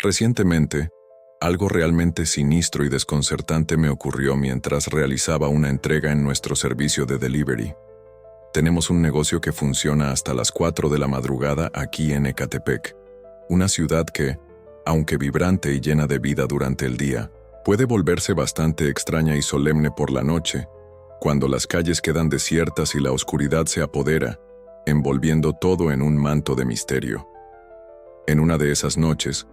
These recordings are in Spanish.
Recientemente, algo realmente sinistro y desconcertante me ocurrió mientras realizaba una entrega en nuestro servicio de delivery. Tenemos un negocio que funciona hasta las 4 de la madrugada aquí en Ecatepec, una ciudad que, aunque vibrante y llena de vida durante el día, puede volverse bastante extraña y solemne por la noche, cuando las calles quedan desiertas y la oscuridad se apodera, envolviendo todo en un manto de misterio. En una de esas noches,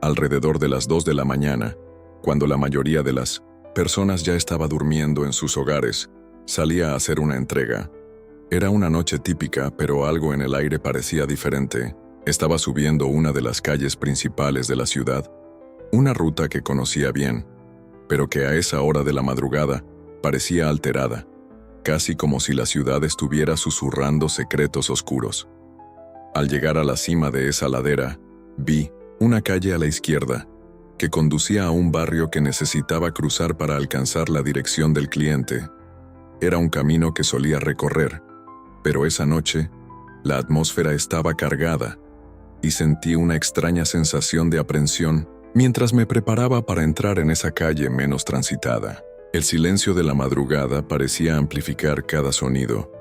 alrededor de las 2 de la mañana, cuando la mayoría de las personas ya estaba durmiendo en sus hogares, salí a hacer una entrega. Era una noche típica, pero algo en el aire parecía diferente. Estaba subiendo una de las calles principales de la ciudad, una ruta que conocía bien, pero que a esa hora de la madrugada parecía alterada, casi como si la ciudad estuviera susurrando secretos oscuros. Al llegar a la cima de esa ladera, vi una calle a la izquierda, que conducía a un barrio que necesitaba cruzar para alcanzar la dirección del cliente. Era un camino que solía recorrer, pero esa noche, la atmósfera estaba cargada, y sentí una extraña sensación de aprensión mientras me preparaba para entrar en esa calle menos transitada. El silencio de la madrugada parecía amplificar cada sonido,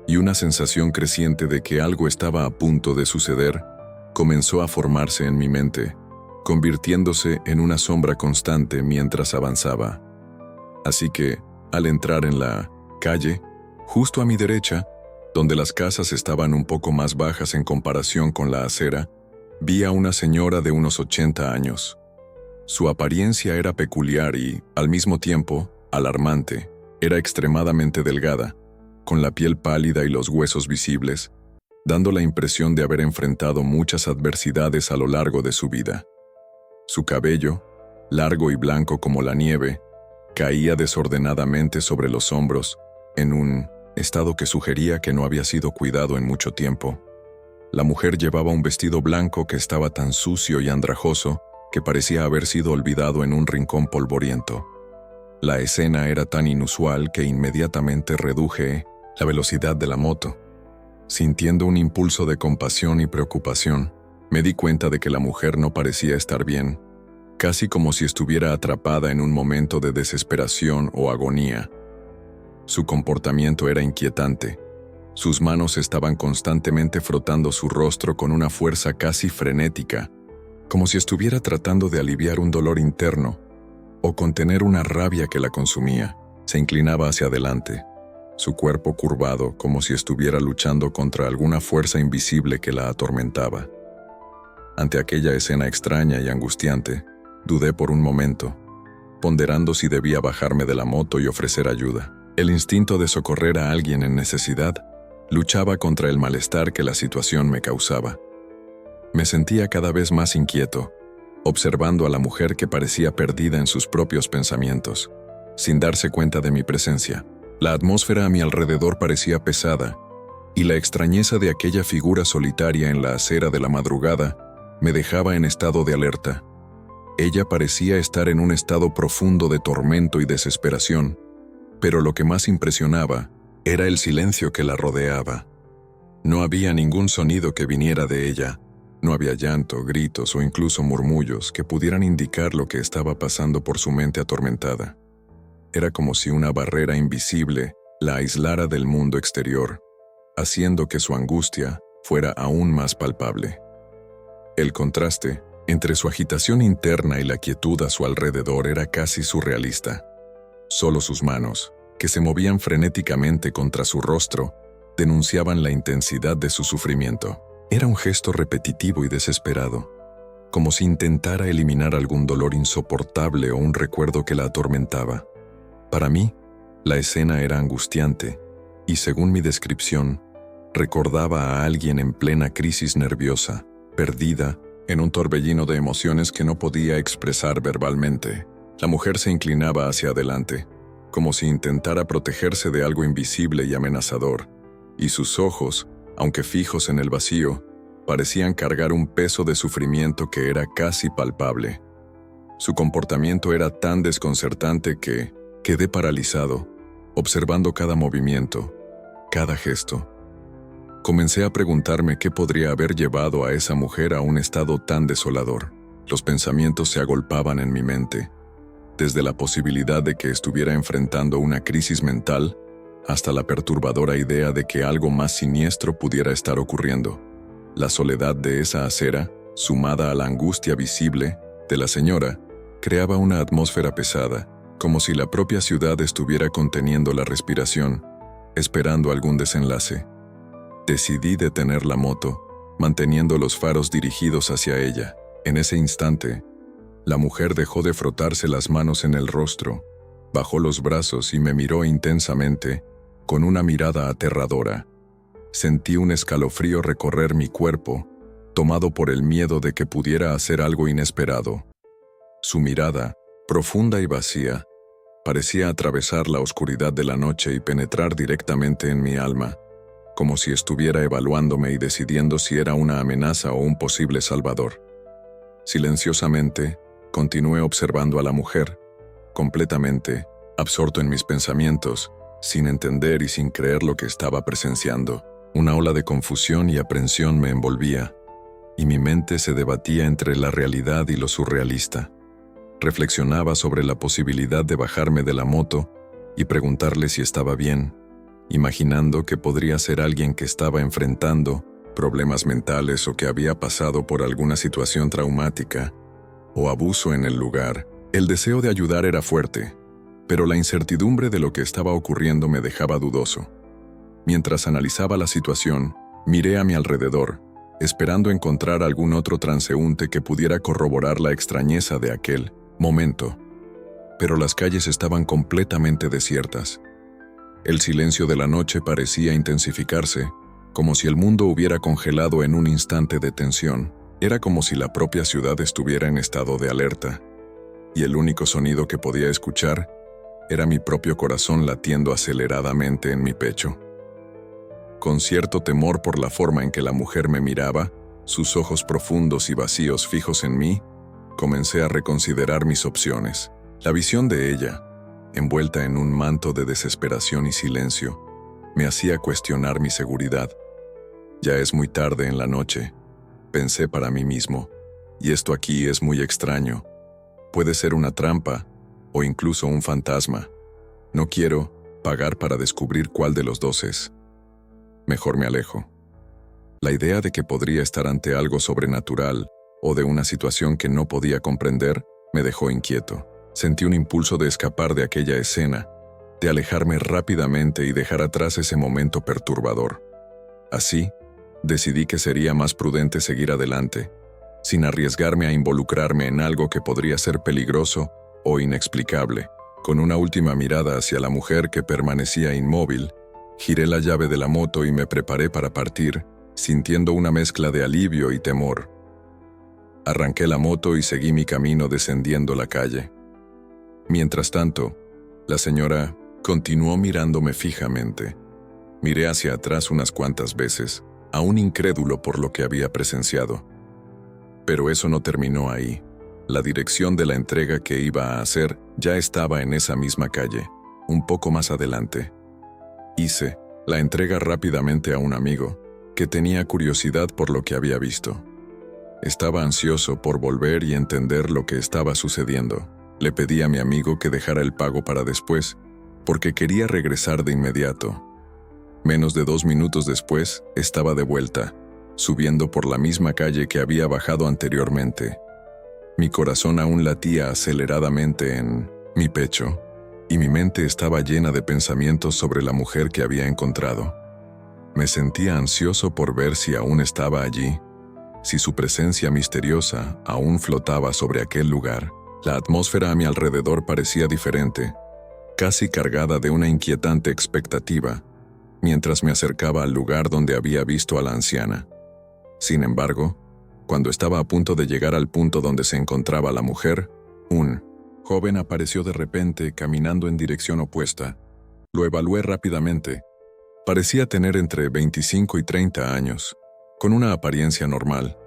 y una sensación creciente de que algo estaba a punto de suceder comenzó a formarse en mi mente, convirtiéndose en una sombra constante mientras avanzaba. Así que, al entrar en la calle, justo a mi derecha, donde las casas estaban un poco más bajas en comparación con la acera, vi a una señora de unos 80 años. Su apariencia era peculiar y, al mismo tiempo, alarmante. Era extremadamente delgada, con la piel pálida y los huesos visibles, dando la impresión de haber enfrentado muchas adversidades a lo largo de su vida. Su cabello, largo y blanco como la nieve, caía desordenadamente sobre los hombros, en un estado que sugería que no había sido cuidado en mucho tiempo. La mujer llevaba un vestido blanco que estaba tan sucio y andrajoso que parecía haber sido olvidado en un rincón polvoriento. La escena era tan inusual que inmediatamente reduje la velocidad de la moto. Sintiendo un impulso de compasión y preocupación, me di cuenta de que la mujer no parecía estar bien, casi como si estuviera atrapada en un momento de desesperación o agonía. Su comportamiento era inquietante. Sus manos estaban constantemente frotando su rostro con una fuerza casi frenética, como si estuviera tratando de aliviar un dolor interno o contener una rabia que la consumía. Se inclinaba hacia adelante, su cuerpo curvado como si estuviera luchando contra alguna fuerza invisible que la atormentaba. Ante aquella escena extraña y angustiante, dudé por un momento, ponderando si debía bajarme de la moto y ofrecer ayuda. El instinto de socorrer a alguien en necesidad luchaba contra el malestar que la situación me causaba. Me sentía cada vez más inquieto, observando a la mujer que parecía perdida en sus propios pensamientos, sin darse cuenta de mi presencia. La atmósfera a mi alrededor parecía pesada, y la extrañeza de aquella figura solitaria en la acera de la madrugada me dejaba en estado de alerta. Ella parecía estar en un estado profundo de tormento y desesperación, pero lo que más impresionaba era el silencio que la rodeaba. No había ningún sonido que viniera de ella. No había llanto, gritos o incluso murmullos que pudieran indicar lo que estaba pasando por su mente atormentada. Era como si una barrera invisible la aislara del mundo exterior, haciendo que su angustia fuera aún más palpable. El contraste entre su agitación interna y la quietud a su alrededor era casi surrealista. Solo sus manos, que se movían frenéticamente contra su rostro, denunciaban la intensidad de su sufrimiento. Era un gesto repetitivo y desesperado, como si intentara eliminar algún dolor insoportable o un recuerdo que la atormentaba. Para mí, la escena era angustiante, y según mi descripción, recordaba a alguien en plena crisis nerviosa, perdida, en un torbellino de emociones que no podía expresar verbalmente. La mujer se inclinaba hacia adelante, como si intentara protegerse de algo invisible y amenazador, y sus ojos, aunque fijos en el vacío, parecían cargar un peso de sufrimiento que era casi palpable. Su comportamiento era tan desconcertante que quedé paralizado, observando cada movimiento, cada gesto. Comencé a preguntarme qué podría haber llevado a esa mujer a un estado tan desolador. Los pensamientos se agolpaban en mi mente, desde la posibilidad de que estuviera enfrentando una crisis mental hasta la perturbadora idea de que algo más siniestro pudiera estar ocurriendo. La soledad de esa acera, sumada a la angustia visible de la señora, creaba una atmósfera pesada, como si la propia ciudad estuviera conteniendo la respiración, esperando algún desenlace. Decidí detener la moto, manteniendo los faros dirigidos hacia ella. En ese instante, la mujer dejó de frotarse las manos en el rostro, bajó los brazos y me miró intensamente, con una mirada aterradora. Sentí un escalofrío recorrer mi cuerpo, tomado por el miedo de que pudiera hacer algo inesperado. Su mirada, profunda y vacía, parecía atravesar la oscuridad de la noche y penetrar directamente en mi alma, como si estuviera evaluándome y decidiendo si era una amenaza o un posible salvador. Silenciosamente, continué observando a la mujer, completamente absorto en mis pensamientos, sin entender y sin creer lo que estaba presenciando. Una ola de confusión y aprensión me envolvía, y mi mente se debatía entre la realidad y lo surrealista. Reflexionaba sobre la posibilidad de bajarme de la moto y preguntarle si estaba bien, imaginando que podría ser alguien que estaba enfrentando problemas mentales o que había pasado por alguna situación traumática o abuso en el lugar. El deseo de ayudar era fuerte, pero la incertidumbre de lo que estaba ocurriendo me dejaba dudoso. Mientras analizaba la situación, miré a mi alrededor, esperando encontrar algún otro transeúnte que pudiera corroborar la extrañeza de aquel momento. Pero las calles estaban completamente desiertas. El silencio de la noche parecía intensificarse, como si el mundo hubiera congelado en un instante de tensión. Era como si la propia ciudad estuviera en estado de alerta, y el único sonido que podía escuchar era mi propio corazón latiendo aceleradamente en mi pecho. Con cierto temor por la forma en que la mujer me miraba, sus ojos profundos y vacíos fijos en mí, comencé a reconsiderar mis opciones. La visión de ella, envuelta en un manto de desesperación y silencio, me hacía cuestionar mi seguridad. Ya es muy tarde en la noche, pensé para mí mismo, y esto aquí es muy extraño. Puede ser una trampa, o incluso un fantasma. No quiero pagar para descubrir cuál de los dos es. Mejor me alejo. La idea de que podría estar ante algo sobrenatural o de una situación que no podía comprender me dejó inquieto. Sentí un impulso de escapar de aquella escena, de alejarme rápidamente y dejar atrás ese momento perturbador. Así, decidí que sería más prudente seguir adelante, sin arriesgarme a involucrarme en algo que podría ser peligroso o inexplicable. Con una última mirada hacia la mujer que permanecía inmóvil, giré la llave de la moto y me preparé para partir, sintiendo una mezcla de alivio y temor. Arranqué la moto y seguí mi camino descendiendo la calle. Mientras tanto, la señora continuó mirándome fijamente. Miré hacia atrás unas cuantas veces, aún incrédulo por lo que había presenciado. Pero eso no terminó ahí. La dirección de la entrega que iba a hacer ya estaba en esa misma calle, un poco más adelante. Hice la entrega rápidamente a un amigo, que tenía curiosidad por lo que había visto. Estaba ansioso por volver y entender lo que estaba sucediendo. Le pedí a mi amigo que dejara el pago para después, porque quería regresar de inmediato. Menos de 2 minutos después, estaba de vuelta, subiendo por la misma calle que había bajado anteriormente. Mi corazón aún latía aceleradamente en mi pecho, y mi mente estaba llena de pensamientos sobre la mujer que había encontrado. Me sentía ansioso por ver si aún estaba allí, si su presencia misteriosa aún flotaba sobre aquel lugar. La atmósfera a mi alrededor parecía diferente, casi cargada de una inquietante expectativa, mientras me acercaba al lugar donde había visto a la anciana. Sin embargo, cuando estaba a punto de llegar al punto donde se encontraba la mujer, un joven apareció de repente caminando en dirección opuesta. Lo evalué rápidamente. Parecía tener entre 25 y 30 años, con una apariencia normal,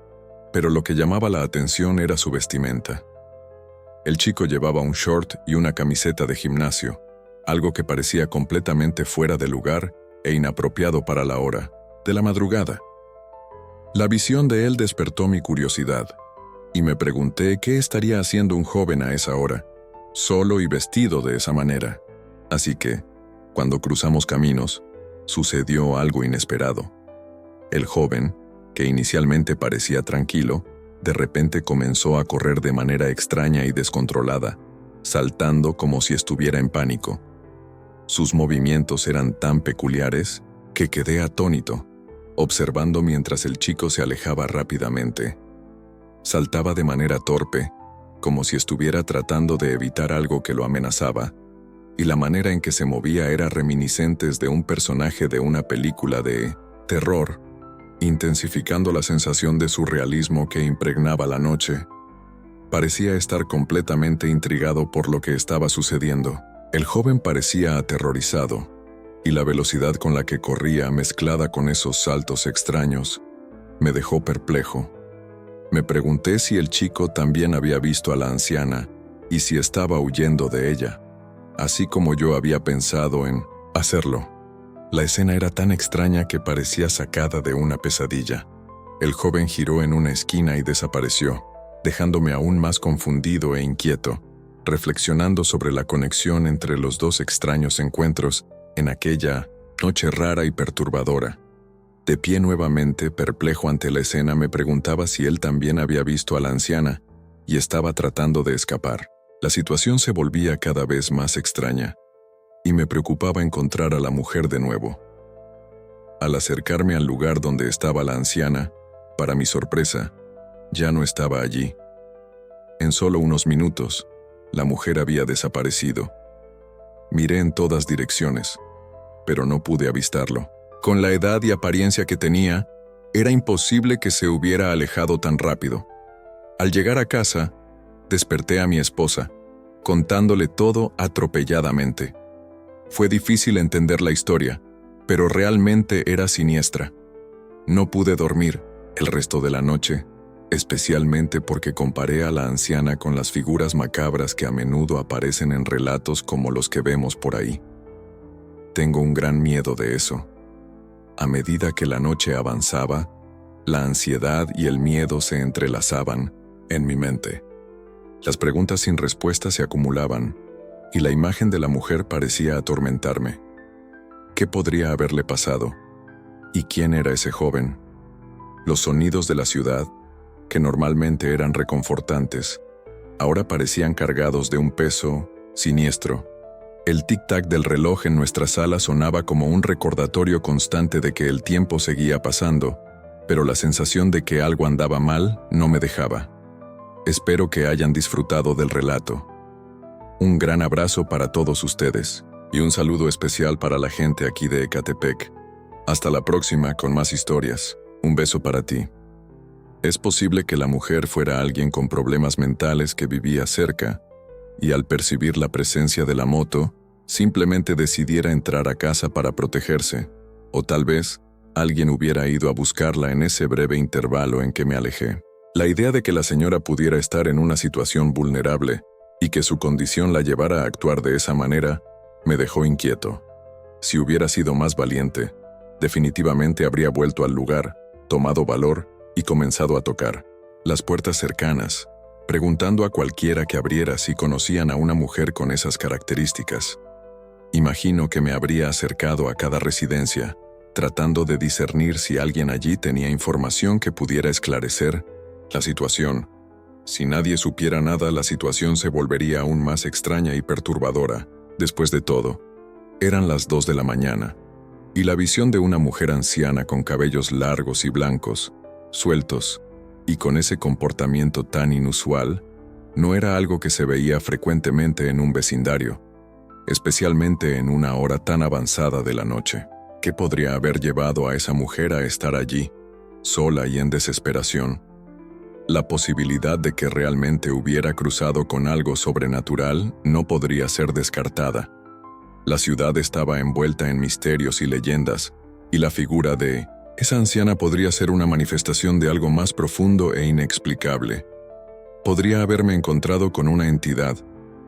pero lo que llamaba la atención era su vestimenta. El chico llevaba un short y una camiseta de gimnasio, algo que parecía completamente fuera de lugar e inapropiado para la hora de la madrugada. La visión de él despertó mi curiosidad, y me pregunté qué estaría haciendo un joven a esa hora, solo y vestido de esa manera. Así que, cuando cruzamos caminos, sucedió algo inesperado. El joven, que inicialmente parecía tranquilo, de repente comenzó a correr de manera extraña y descontrolada, saltando como si estuviera en pánico. Sus movimientos eran tan peculiares que quedé atónito, observando mientras el chico se alejaba rápidamente. Saltaba de manera torpe, como si estuviera tratando de evitar algo que lo amenazaba, y la manera en que se movía era reminiscentes de un personaje de una película de terror, intensificando la sensación de surrealismo que impregnaba la noche. Parecía estar completamente intrigado por lo que estaba sucediendo. El joven parecía aterrorizado, y la velocidad con la que corría, mezclada con esos saltos extraños, me dejó perplejo. Me pregunté si el chico también había visto a la anciana y si estaba huyendo de ella, así como yo había pensado en hacerlo. La escena era tan extraña que parecía sacada de una pesadilla. El joven giró en una esquina y desapareció, dejándome aún más confundido e inquieto, reflexionando sobre la conexión entre los dos extraños encuentros en aquella noche rara y perturbadora. De pie nuevamente, perplejo ante la escena, me preguntaba si él también había visto a la anciana y estaba tratando de escapar. La situación se volvía cada vez más extraña, y me preocupaba encontrar a la mujer de nuevo. Al acercarme al lugar donde estaba la anciana, para mi sorpresa, ya no estaba allí. En solo unos minutos, la mujer había desaparecido. Miré en todas direcciones, pero no pude avistarlo. Con la edad y apariencia que tenía, era imposible que se hubiera alejado tan rápido. Al llegar a casa, desperté a mi esposa, contándole todo atropelladamente. Fue difícil entender la historia, pero realmente era siniestra. No pude dormir el resto de la noche, especialmente porque comparé a la anciana con las figuras macabras que a menudo aparecen en relatos como los que vemos por ahí. Tengo un gran miedo de eso. A medida que la noche avanzaba, la ansiedad y el miedo se entrelazaban en mi mente. Las preguntas sin respuesta se acumulaban, y la imagen de la mujer parecía atormentarme. ¿Qué podría haberle pasado? ¿Y quién era ese joven? Los sonidos de la ciudad, que normalmente eran reconfortantes, ahora parecían cargados de un peso siniestro. El tic-tac del reloj en nuestra sala sonaba como un recordatorio constante de que el tiempo seguía pasando, pero la sensación de que algo andaba mal no me dejaba. Espero que hayan disfrutado del relato. Un gran abrazo para todos ustedes, y un saludo especial para la gente aquí de Ecatepec. Hasta la próxima con más historias. Un beso para ti. Es posible que la mujer fuera alguien con problemas mentales que vivía cerca, y al percibir la presencia de la moto, simplemente decidiera entrar a casa para protegerse, o tal vez alguien hubiera ido a buscarla en ese breve intervalo en que me alejé. La idea de que la señora pudiera estar en una situación vulnerable y que su condición la llevara a actuar de esa manera me dejó inquieto. Si hubiera sido más valiente, definitivamente habría vuelto al lugar, tomado valor y comenzado a tocar las puertas cercanas, preguntando a cualquiera que abriera si conocían a una mujer con esas características. Imagino que me habría acercado a cada residencia, tratando de discernir si alguien allí tenía información que pudiera esclarecer la situación. Si nadie supiera nada, la situación se volvería aún más extraña y perturbadora. Después de todo, eran las 2 de la mañana, y la visión de una mujer anciana con cabellos largos y blancos, sueltos, y con ese comportamiento tan inusual, no era algo que se veía frecuentemente en un vecindario, especialmente en una hora tan avanzada de la noche. ¿Qué podría haber llevado a esa mujer a estar allí, sola y en desesperación? La posibilidad de que realmente hubiera cruzado con algo sobrenatural no podría ser descartada. La ciudad estaba envuelta en misterios y leyendas, y la figura de esa anciana podría ser una manifestación de algo más profundo e inexplicable. Podría haberme encontrado con una entidad,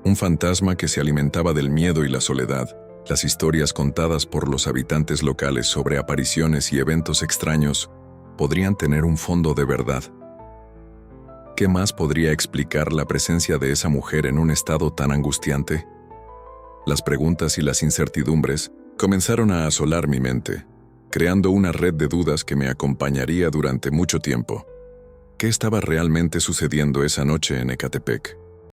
un fantasma que se alimentaba del miedo y la soledad. Las historias contadas por los habitantes locales sobre apariciones y eventos extraños podrían tener un fondo de verdad. ¿Qué más podría explicar la presencia de esa mujer en un estado tan angustiante? Las preguntas y las incertidumbres comenzaron a asolar mi mente, creando una red de dudas que me acompañaría durante mucho tiempo. ¿Qué estaba realmente sucediendo esa noche en Ecatepec?